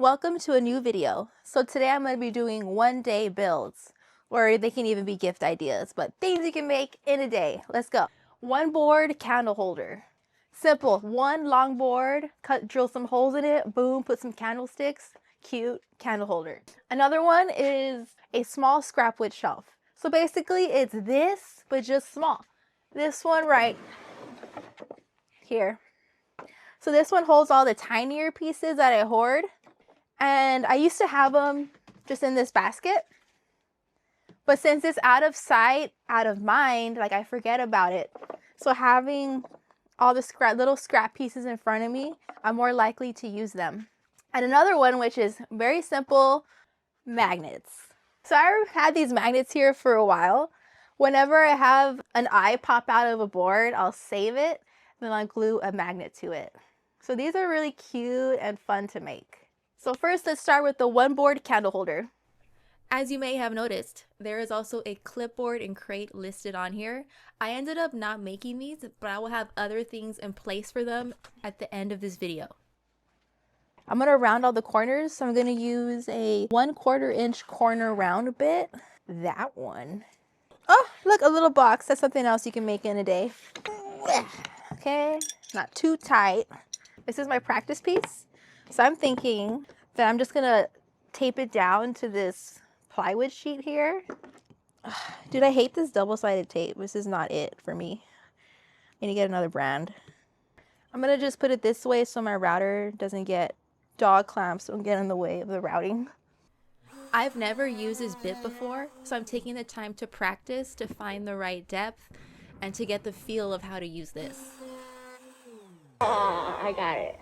Welcome to a new video. So today I'm going to be doing 1-day builds, or they can even be gift ideas, but things you can make in a day. Let's go. One board candle holder. Simple. One long board, drill some holes in it, boom, put some candlesticks, cute candle holder. Another one is a small scrap wood shelf. So basically it's this, but just small. This one right here. So this one holds all the tinier pieces that I hoard. And I used to have them just in this basket, but since it's out of sight, out of mind, like I forget about it. So having all the little scrap pieces in front of me, I'm more likely to use them. And another one, which is very simple, magnets. So I've had these magnets here for a while. Whenever I have an eye pop out of a board, I'll save it, then I'll glue a magnet to it. So these are really cute and fun to make. So first, let's start with the one board candle holder. As you may have noticed, there is also a clipboard and crate listed on here. I ended up not making these, but I will have other things in place for them at the end of this video. I'm going to round all the corners, so I'm going to use a 1/4 inch corner round bit. That one. Oh, look, a little box. That's something else you can make in a day. Okay, not too tight. This is my practice piece. So I'm thinking that I'm just gonna tape it down to this plywood sheet here. Dude, I hate this double-sided tape. This is not it for me. I need to get another brand. I'm gonna just put it this way so my router doesn't get dog clamps, don't get in the way of the routing. I've never used this bit before, so I'm taking the time to practice to find the right depth and to get the feel of how to use this. I got it.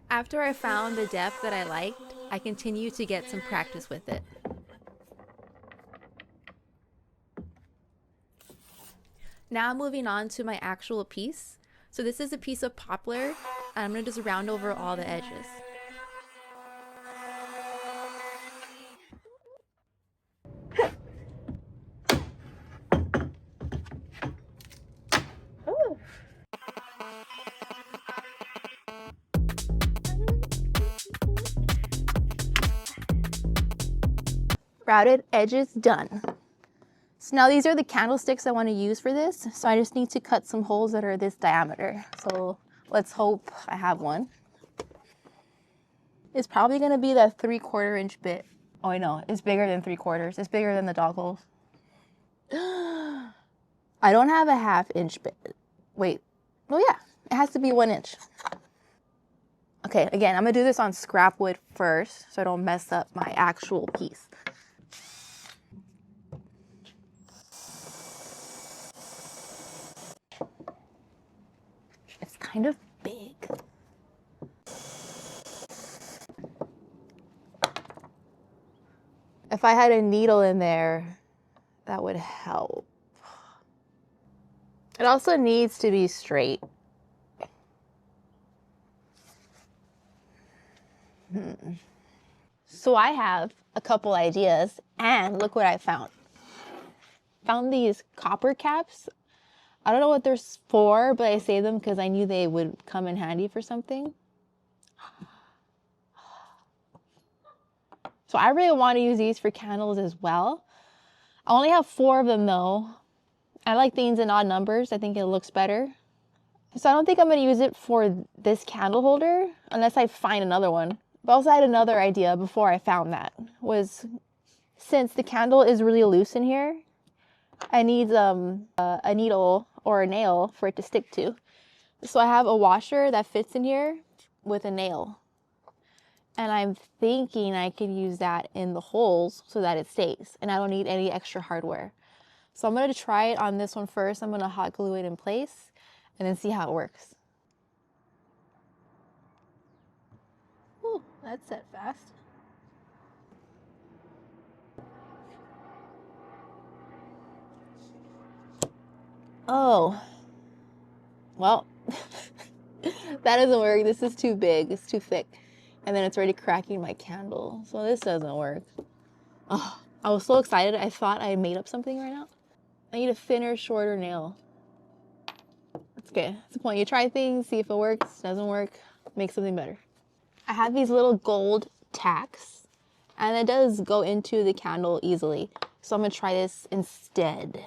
After I found the depth that I liked, I continued to get some practice with it. Now moving on to my actual piece. So this is a piece of poplar, and I'm going to just round over all the edges. Ooh. Routed edges done. So now these are the candlesticks I want to use for this. So I just need to cut some holes that are this diameter. So let's hope I have one. It's probably going to be that 3/4 inch bit. Oh, I know. It's bigger than 3/4. It's bigger than the dog holes. I don't have a 1/2 inch bit. Wait. Oh yeah. It has to be 1 inch. Okay, again, I'm going to do this on scrap wood first so I don't mess up my actual piece. It's kind of big. If I had a needle in there, that would help. It also needs to be straight. So I have a couple ideas, and look what I found. Found these copper caps. I don't know what they're for, but I saved them because I knew they would come in handy for something. So I really want to use these for candles as well. I only have 4 of them though. I like things in odd numbers. I think it looks better. So I don't think I'm going to use it for this candle holder unless I find another one. But also I had another idea before I found that. Was since the candle is really loose in here, I need a needle or a nail for it to stick to. So I have a washer that fits in here with a nail. And I'm thinking I can use that in the holes so that it stays. And I don't need any extra hardware. So I'm going to try it on this one first. I'm going to hot glue it in place and then see how it works. Ooh, that's set fast. Oh, well, that doesn't work. This is too big. It's too thick. And then it's already cracking my candle. So this doesn't work. Oh, I was so excited. I thought I made up something right now. I need a thinner, shorter nail. It's okay. That's the point. You try things, see if it works. Doesn't work, make something better. I have these little gold tacks, and it does go into the candle easily. So I'm gonna try this instead.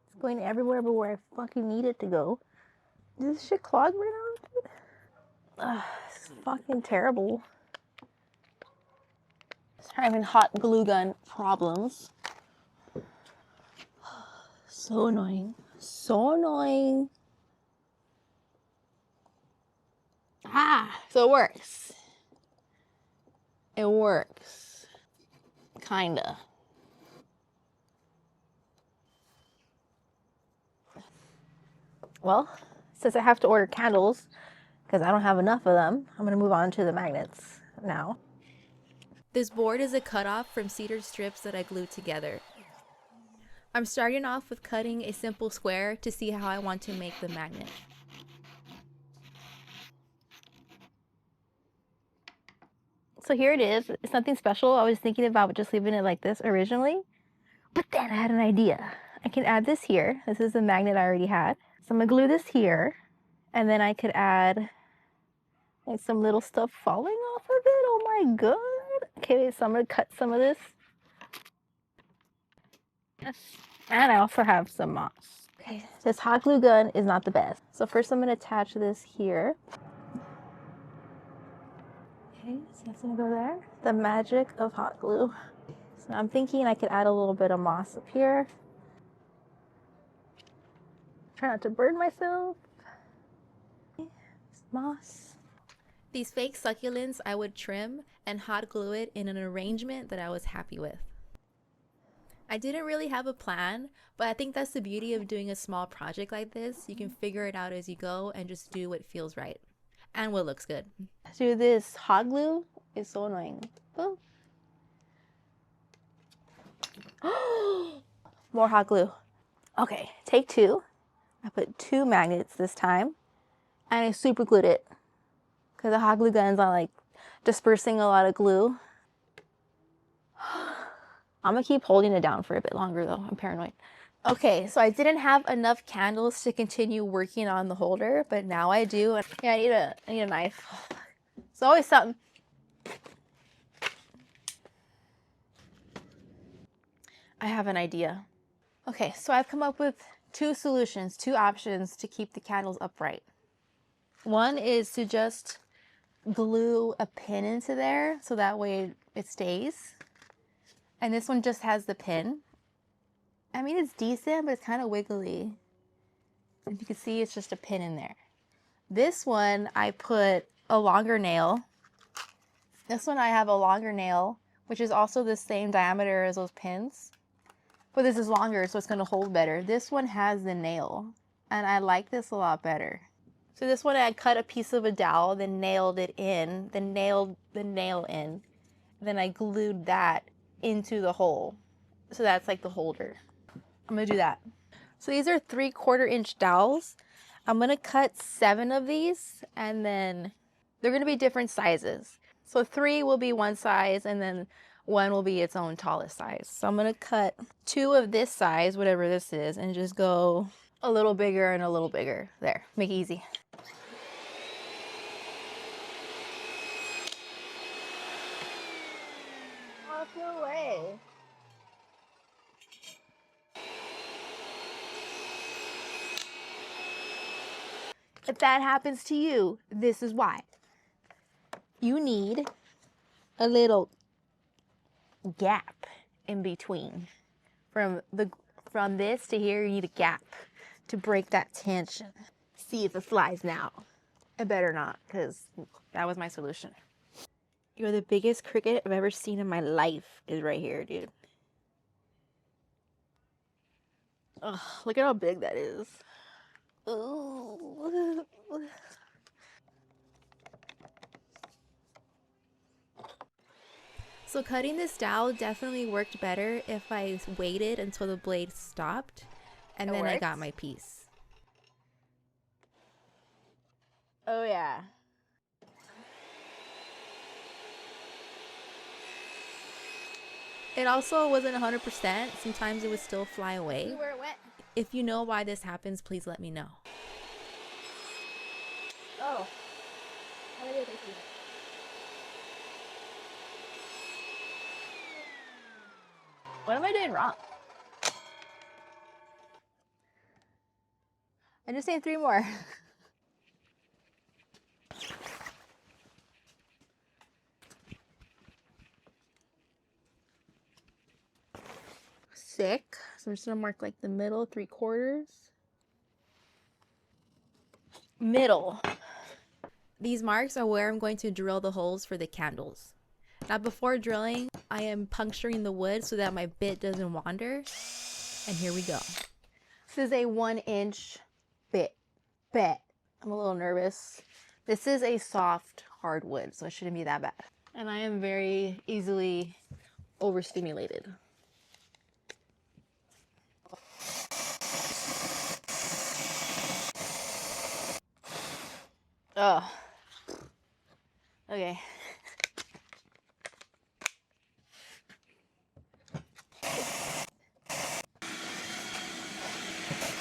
It's going everywhere but where I fucking need it to go. Is this shit clogged right now? Ugh, it's fucking terrible. I'm having hot glue gun problems. So annoying. So annoying. Ah, so it works. It works. Kinda. Well, since I have to order candles, because I don't have enough of them, I'm gonna move on to the magnets now. This board is a cutoff from cedar strips that I glued together. I'm starting off with cutting a simple square to see how I want to make the magnet. So here it is. It's nothing special. I was thinking about just leaving it like this originally, but then I had an idea. I can add this here. This is the magnet I already had. So I'm gonna glue this here, and then I could add like some little stuff falling off of it. Oh my god. Okay, so I'm gonna cut some of this. Yes. And I also have some moss. Okay, this hot glue gun is not the best. So first I'm gonna attach this here. Okay, so that's gonna go there. The magic of hot glue. So I'm thinking I could add a little bit of moss up here. Try not to burn myself. Okay, moss. These fake succulents I would trim and hot glue it in an arrangement that I was happy with. I didn't really have a plan, but I think that's the beauty of doing a small project like this. You can figure it out as you go and just do what feels right and what looks good. Do this hot glue is so annoying. Oh. More hot glue. Okay, take two. I put 2 magnets this time, and I super glued it because the hot glue gun's on like dispersing a lot of glue. I'm gonna keep holding it down for a bit longer though. I'm paranoid. Okay, so I didn't have enough candles to continue working on the holder, but now I do. Yeah, I need a knife. It's always something. I have an idea. Okay, so I've come up with 2 solutions, 2 options to keep the candles upright. One is to just glue a pin into there so that way it stays. And this one just has the pin. I mean, it's decent, but it's kind of wiggly. If you can see, it's just a pin in there. This one, I put a longer nail. This one, I have a longer nail, which is also the same diameter as those pins. But this is longer, so it's going to hold better. This one has the nail, and I like this a lot better. So this one, I cut a piece of a dowel, then nailed it in, then nailed the nail in. Then I glued that into the hole. So that's like the holder. I'm gonna do that. So these are 3/4 inch dowels. I'm gonna cut 7 of these, and then they're gonna be different sizes. So 3 will be one size, and then 1 will be its own tallest size. So I'm gonna cut 2 of this size, whatever this is, and just go a little bigger and a little bigger. There, make it easy. Oh, no way. If that happens to you, this is why. You need a little gap in between. From this to here, you need a gap to break that tension. See if it flies now. It better not, because that was my solution. You're the biggest cricket I've ever seen in my life is right here, dude. Ugh, look at how big that is. Ooh. So cutting this dowel definitely worked better if I waited until the blade stopped and then I got my piece. Oh yeah. It also wasn't 100%. Sometimes it would still fly away. Where it went. If you know why this happens, please let me know. Oh. What am I doing wrong? I'm just saying 3 more. Sick. So I'm just gonna mark like the middle 3/4. Middle. These marks are where I'm going to drill the holes for the candles. Now before drilling, I am puncturing the wood so that my bit doesn't wander. And here we go. This is a 1-inch bit. I'm a little nervous. This is a soft hardwood, so it shouldn't be that bad. And I am very easily overstimulated. Oh. Okay.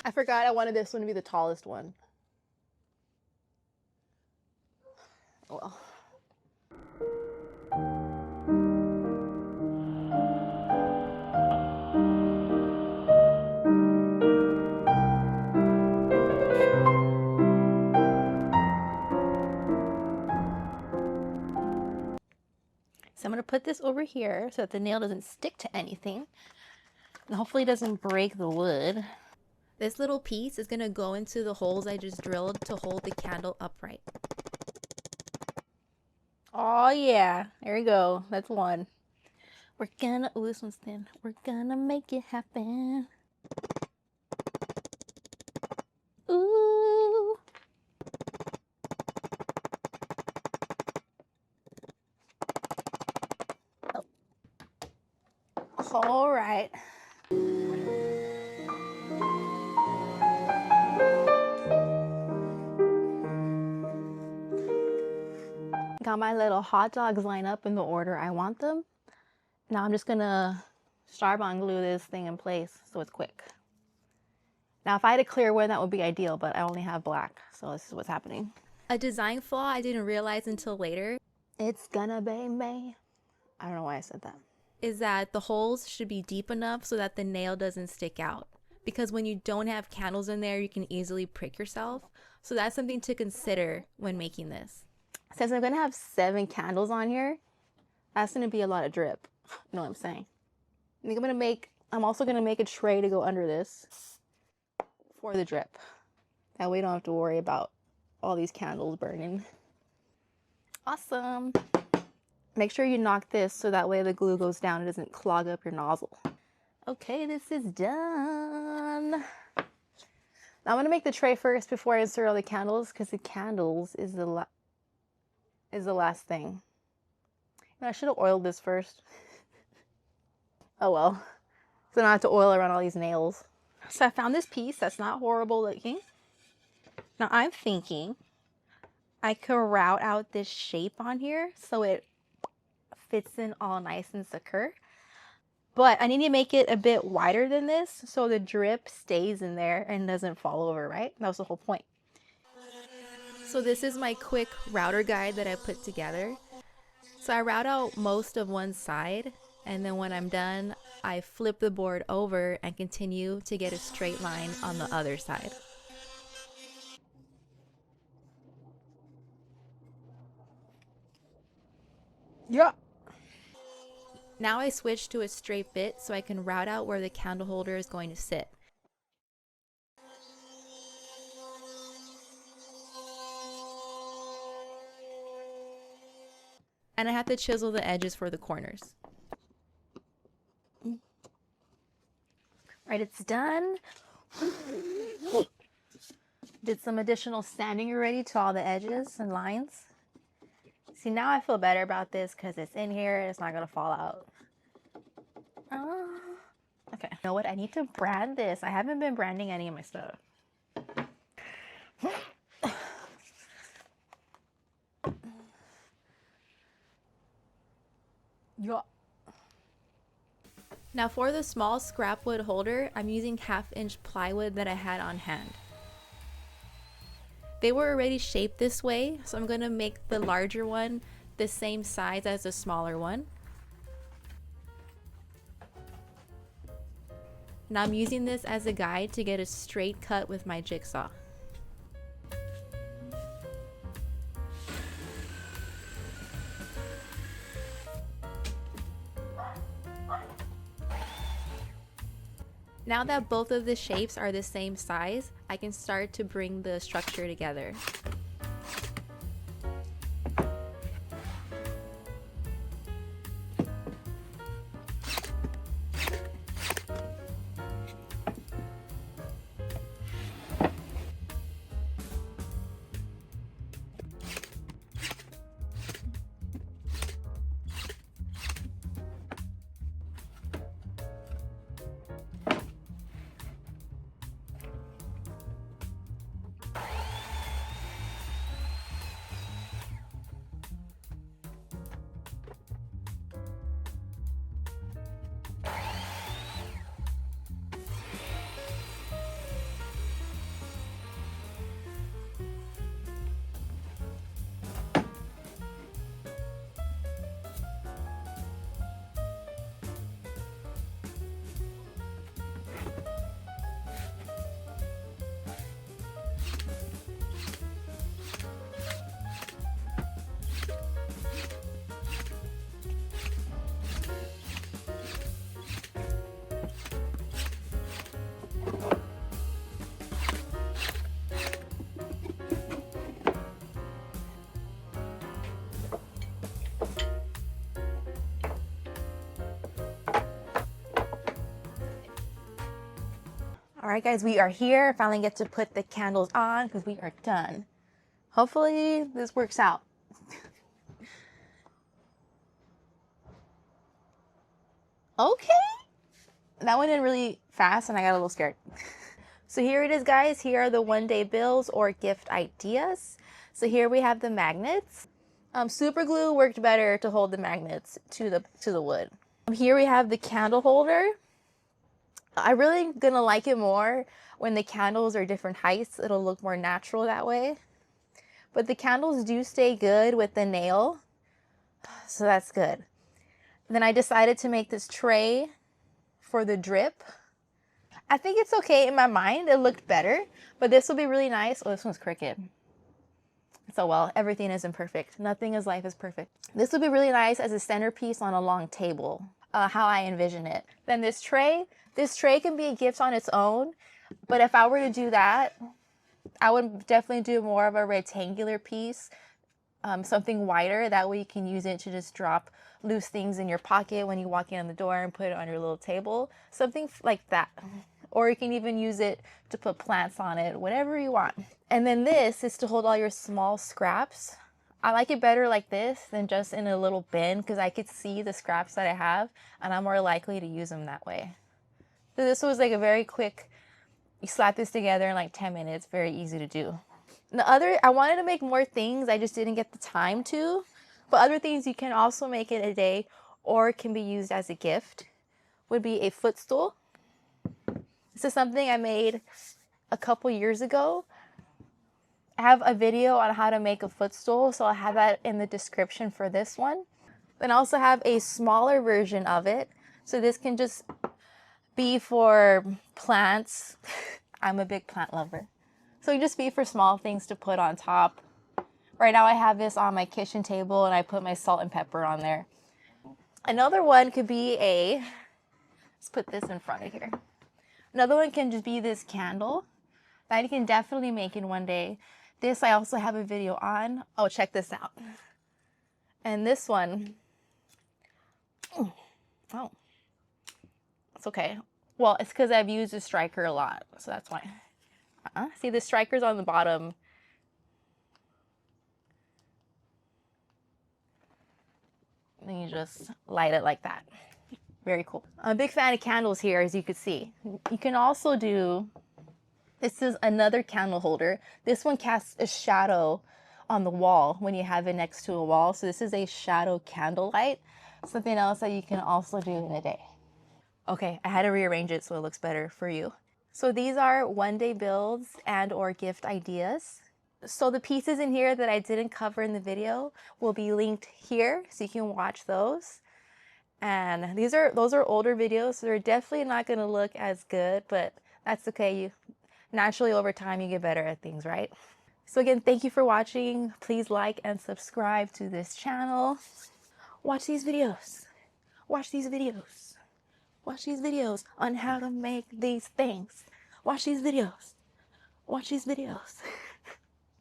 I forgot I wanted this one to be the tallest one. Oh well. So I'm going to put this over here so that the nail doesn't stick to anything. And hopefully it doesn't break the wood. This little piece is going to go into the holes I just drilled to hold the candle upright. Oh yeah, there we go. That's one. We're gonna, oh, this one's thin. We're gonna make it happen. Ooh. Oh. All right. Got my little hot dogs lined up in the order I want them. Now I'm just gonna Charbon glue this thing in place so it's quick. Now if I had a clear one, that would be ideal, but I only have black, so this is what's happening. A design flaw I didn't realize until later, it's gonna be me. I don't know why I said that. Is that the holes should be deep enough so that the nail doesn't stick out. Because when you don't have candles in there, you can easily prick yourself. So that's something to consider when making this. Since I'm gonna have 7 candles on here, that's gonna be a lot of drip. You know what I'm saying? I think I'm also gonna make a tray to go under this for the drip. That way you don't have to worry about all these candles burning. Awesome. Make sure you knock this so that way the glue goes down, it doesn't clog up your nozzle. Okay, this is done. Now I'm gonna make the tray first before I insert all the candles, because the candles is the last thing. And I should have oiled this first. Oh well. So I don't have to oil around all these nails. So I found this piece that's not horrible looking. Now I'm thinking I could route out this shape on here so it fits in all nice and secure. But I need to make it a bit wider than this so the drip stays in there and doesn't fall over, right? That was the whole point. So this is my quick router guide that I put together. So I route out most of one side, and then when I'm done, I flip the board over and continue to get a straight line on the other side. Yeah. Now I switch to a straight bit so I can route out where the candle holder is going to sit. And I have to chisel the edges for the corners. Right, it's done. Did some additional sanding already to all the edges and lines. See, now I feel better about this because it's in here and it's not gonna fall out. Okay, you know what? I need to brand this. I haven't been branding any of my stuff. Yeah. Now for the small scrap wood holder, I'm using 1/2-inch plywood that I had on hand. They were already shaped this way, so I'm gonna make the larger one the same size as the smaller one. Now I'm using this as a guide to get a straight cut with my jigsaw. Now that both of the shapes are the same size, I can start to bring the structure together. All right, guys, we are here. Finally get to put the candles on because we are done. Hopefully this works out. Okay. That went in really fast and I got a little scared. So here it is, guys. Here are the one-day bills or gift ideas. So here we have the magnets. Super glue worked better to hold the magnets to the wood. Here we have the candle holder. I really gonna like it more when the candles are different heights. It'll look more natural that way. But the candles do stay good with the nail, so that's good. And then I decided to make this tray for the drip. I think it's okay in my mind. It looked better, but this will be really nice. Oh, this one's crooked. So well, everything isn't perfect. Nothing in life is perfect. This would be really nice as a centerpiece on a long table, how I envision it. Then this tray can be a gift on its own, but if I were to do that, I would definitely do more of a rectangular piece, something wider. That way you can use it to just drop loose things in your pocket when you walk in the door and put it on your little table, something like that. Or you can even use it to put plants on it, whatever you want. And then this is to hold all your small scraps. I like it better like this than just in a little bin because I could see the scraps that I have and I'm more likely to use them that way. So this was like a very quick, you slap this together in like 10 minutes, very easy to do. I wanted to make more things, I just didn't get the time to. But other things you can also make in a day or can be used as a gift would be a footstool. This is something I made a couple years ago. I have a video on how to make a footstool, so I'll have that in the description for this one. Then I also have a smaller version of it. So this can just be for plants. I'm a big plant lover. So it can just be for small things to put on top. Right now I have this on my kitchen table and I put my salt and pepper on there. Another one could be let's put this in front of here. Another one can just be this candle that you can definitely make in one day. This I also have a video on. Oh, check this out. And this one, oh, it's okay. Well, it's because I've used a striker a lot, so that's why. See, the striker's on the bottom. And you just light it like that. Very cool. I'm a big fan of candles here, as you can see. You can also do, this is another candle holder. This one casts a shadow on the wall when you have it next to a wall. So this is a shadow candle light. Something else that you can also do in a day. Okay, I had to rearrange it so it looks better for you. So these are one-day builds and or gift ideas. So the pieces in here that I didn't cover in the video will be linked here so you can watch those. And those are older videos, so they're definitely not going to look as good, but that's okay. You naturally over time you get better at things, right? So again, thank you for watching. Please like and subscribe to this channel. Watch these videos. Watch these videos. Watch these videos on how to make these things. Watch these videos. Watch these videos.